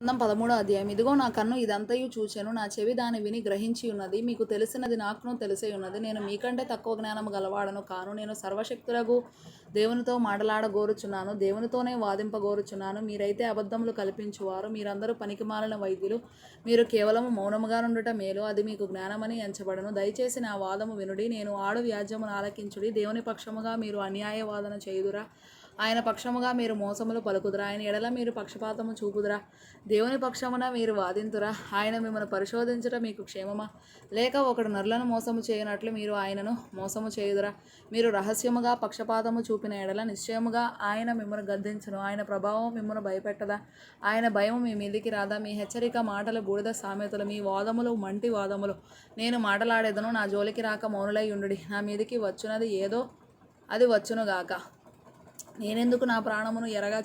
13వ అధ్యాయం. ఇదిగో నా కన్ను ఇదంతయు చూచెను, నా చెవి దాని విని గ్రహించి ఉన్నది. మీకు తెలిసినది నాకును తెలిసే ఉన్నది. నేను మీకంటే తక్కువ జ్ఞానము గలవాడను కాను. నేను సర్వశక్తులకు దేవునితో మాటలాడగోరుచున్నాను, దేవునితోనే వాదింపగోరుచున్నాను. మీరైతే అబద్ధములు కల్పించువారు. మీరందరూ పనికిమాలిన వైద్యులు. మీరు కేవలము మౌనముగా నుండుట మేలు, అది మీకు జ్ఞానమని ఎంచబడును. దయచేసి నా వాదము వినుడి, నేను ఆడు వ్యాజ్యమును ఆలకించుడి. దేవుని పక్షముగా మీరు అన్యాయ వాదన చేయుదురా? ఆయన పక్షముగా మీరు మోసములు పలుకుదురా? ఆయన ఎడల మీరు పక్షపాతము చూపుదురా? దేవుని పక్షమున మీరు వాదింతురా? ఆయన మిమ్మల్ని పరిశోధించుట మీకు క్షేమమా? లేక ఒకడు నరులను మోసము చేయనట్లు మీరు ఆయనను మోసము చేయుదురా? మీరు రహస్యముగా పక్షపాతము చూపిన ఎడల నిశ్చయముగా ఆయన మిమ్మల్ని గద్దించును. ఆయన ప్రభావం మిమ్మల్ని భయపెట్టదా? ఆయన భయము మీ మీదికి రాదా? మీ హెచ్చరిక మాటలు బూడిద సామెతలు, మీ వాదములు మంటి వాదములు. నేను మాటలాడేదను, నా జోలికి రాక మౌనులై ఉండుడి. నా మీదికి వచ్చునది ఏదో అది వచ్చునుగాక. నేనెందుకు నా ప్రాణమును ఎరగా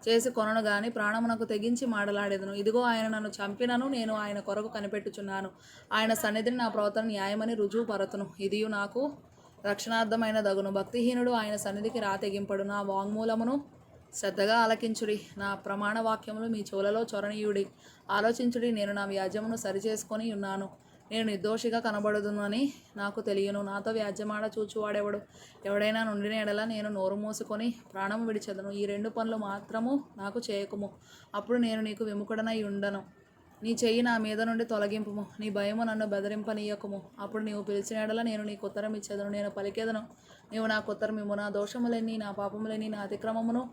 చేసుకొనను గాని ప్రాణమునకు తెగించి మాటలాడేదను. ఇదిగో ఆయన నన్ను చంపినను నేను ఆయన కొరకు కనిపెట్టుచున్నాను. ఆయన సన్నిధిని నా ప్రవర్తన న్యాయమని రుజువు పరతును. ఇదియు నాకు రక్షణార్థమైన దగును. భక్తిహీనుడు ఆయన సన్నిధికి తెగింపడు. నా వాంగ్మూలమును శ్రద్ధగా ఆలకించుడి, నా ప్రమాణ వాక్యములు మీ చెవులలో చొరనీయుడి. ఆలోచించుడి, నేను నా వ్యాజ్యమును సరిచేసుకొని ఉన్నాను. నేను నిర్దోషిగా కనబడుదునని నాకు తెలియను. నాతో వ్యాజ్యమాడ చూచువాడెవడు? ఎవడైనా నుండిన ఎడల నేను నోరు మూసుకొని ప్రాణము విడిచెదను. ఈ 2 పనులు మాత్రము నాకు చేయకుము, అప్పుడు నేను నీకు విముఖుడనై ఉండను. నీ చెయ్యి నా మీద నుండి తొలగింపుము, నీ భయము నన్ను బెదిరింపనీయకుము. అప్పుడు నీవు పిలిచిన ఎడల నేను నీకు ఉత్తరం ఇచ్చేదను, నేను పలికేదను, నీవు నాకు ఉత్తరమిమ్ము. నా దోషములెన్ని, నా పాపములెన్ని, నా అతిక్రమమును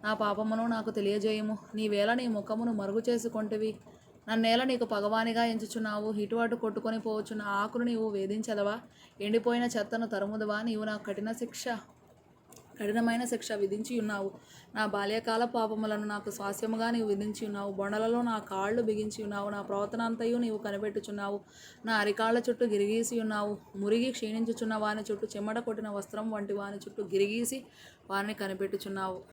నా పాపమును నాకు తెలియజేయము. నీవేళ నీ ముఖమును మరుగు చేసుకొంటివి, నన్నేల నీకు పగవానిగా ఎంచుచున్నావు. ఇటు అటు కొట్టుకొని పోవచ్చున్న ఆకును నీవు వేధించదవా? ఎండిపోయిన చెత్తను తరుముదవా? నీవు నాకు కఠినమైన శిక్ష విధించి ఉన్నావు. నా బాల్యకాల పాపములను నాకు స్వాస్యముగా నీవు విధించి ఉన్నావు. బొండలలో నా కాళ్ళు బిగించి ఉన్నావు. నా ప్రవర్తన అంతయు నీవు కనిపెట్టుచున్నావు. నా అరికాళ్ళ చుట్టూ గిరిగీసి ఉన్నావు. మురిగి క్షీణించుచున్న వాని చుట్టూ, చెమట కొట్టిన వస్త్రం వంటి వాని చుట్టూ గిరిగీసి వారిని కనిపెట్టుచున్నావు.